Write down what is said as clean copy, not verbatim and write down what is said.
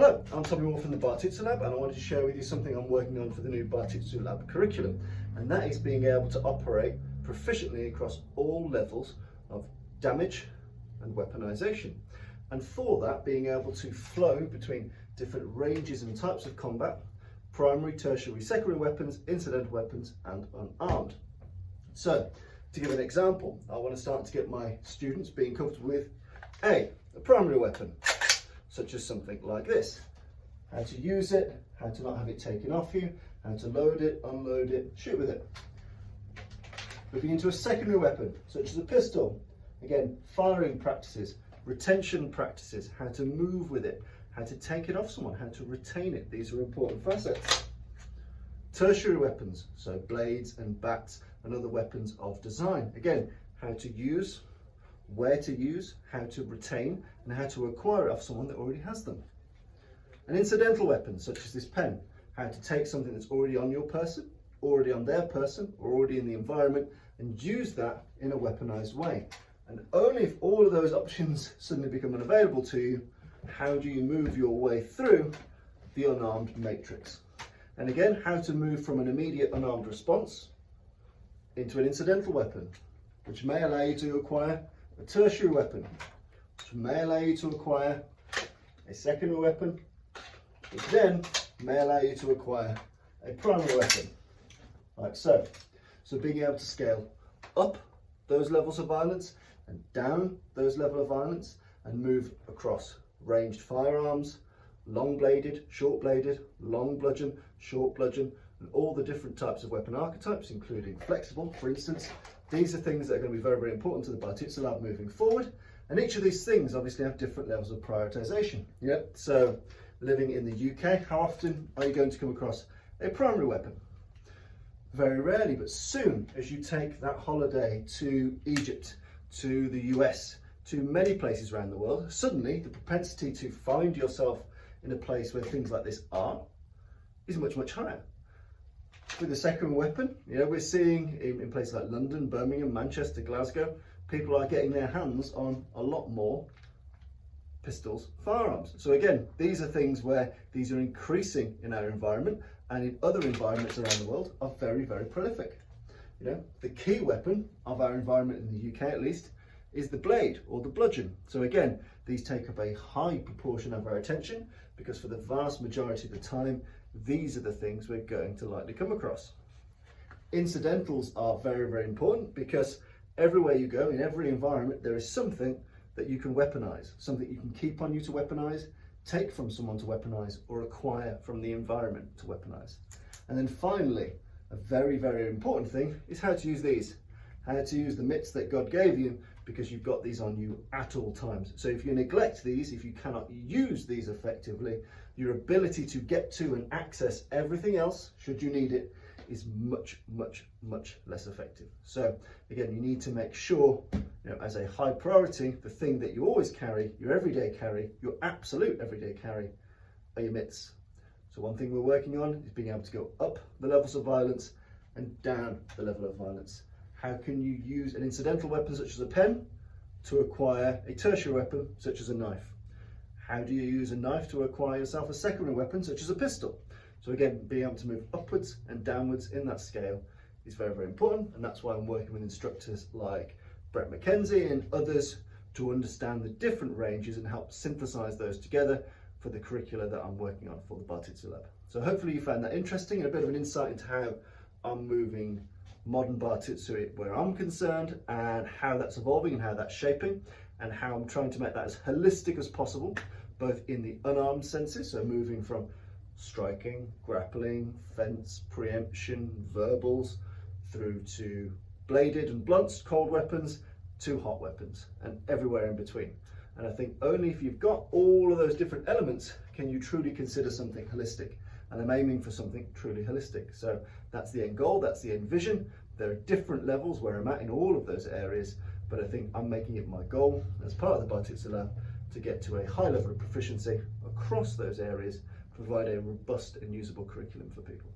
Hello, I'm Tommy Moore from the Bartitsu Lab, and I wanted to share with you something I'm working on for the new Bartitsu Lab curriculum, and that is being able to operate proficiently across all levels of damage and weaponization. And for that, being able to flow between different ranges and types of combat, primary, tertiary, secondary weapons, incidental weapons, and unarmed. So, to give an example, I want to start to get my students being comfortable with a primary weapon, such as something like this. How to use it, how to not have it taken off you, how to load it, unload it, shoot with it. Moving into a secondary weapon, such as a pistol. Again, firing practices, retention practices, how to move with it, how to take it off someone, how to retain it. These are important facets. Tertiary weapons, so blades and bats and other weapons of design. Again, how to use, where to use, how to retain, and how to acquire it off someone that already has them. And incidental weapons, such as this pen, how to take something that's already on your person, already on their person, or already in the environment, and use that in a weaponized way. And only if all of those options suddenly become unavailable to you, how do you move your way through the unarmed matrix. And again, how to move from an immediate unarmed response into an incidental weapon, which may allow you to acquire a tertiary weapon, which may allow you to acquire a secondary weapon, which then may allow you to acquire a primary weapon, like so. So being able to scale up those levels of violence and down those levels of violence and move across ranged firearms, long bladed, short bladed, long bludgeon, short bludgeon, and all the different types of weapon archetypes, including flexible, for instance. These are things that are going to be very, very important to the Bartitsu Lab moving forward. And each of these things obviously have different levels of prioritization. Yep. So living in the UK, how often are you going to come across a primary weapon? Very rarely, but soon as you take that holiday to Egypt, to the US, to many places around the world, suddenly the propensity to find yourself in a place where things like this are is much, much higher. With the second weapon, we're seeing in places like London, Birmingham, Manchester, Glasgow, people are getting their hands on a lot more pistols, firearms. So again, these are things where these are increasing in our environment, and in other environments around the world are very, very prolific. The key weapon of our environment in the UK at least is the blade or the bludgeon. So again, these take up a high proportion of our attention because for the vast majority of the time, these are the things we're going to likely come across. Incidentals are very, very important because everywhere you go, in every environment, there is something that you can weaponize, something you can keep on you to weaponize, take from someone to weaponize, or acquire from the environment to weaponize. And then finally, a very, very important thing is how to use these, how to use the mitts that God gave you, because you've got these on you at all times. So if you neglect these, if you cannot use these effectively, your ability to get to and access everything else, should you need it, is much, much, much less effective. So again, you need to make sure, as a high priority, the thing that you always carry, your everyday carry, your absolute everyday carry, are your mitts. So one thing we're working on is being able to go up the levels of violence and down the level of violence. How can you use an incidental weapon such as a pen to acquire a tertiary weapon such as a knife? How do you use a knife to acquire yourself a secondary weapon such as a pistol? So again, being able to move upwards and downwards in that scale is very, very important, and that's why I'm working with instructors like Brett McKenzie and others to understand the different ranges and help synthesize those together for the curricula that I'm working on for the Bartitsu Lab. So hopefully you found that interesting and a bit of an insight into how I'm moving modern Bartitsu where I'm concerned, and how that's evolving and how that's shaping, and how I'm trying to make that as holistic as possible, both in the unarmed senses, so moving from striking, grappling, fence, preemption, verbals, through to bladed and blunt cold weapons, to hot weapons, and everywhere in between. And I think only if you've got all of those different elements can you truly consider something holistic. And I'm aiming for something truly holistic. So that's the end goal, that's the end vision. There are different levels where I'm at in all of those areas, but I think I'm making it my goal as part of the Bartitsu Lab to get to a high level of proficiency across those areas, provide a robust and usable curriculum for people.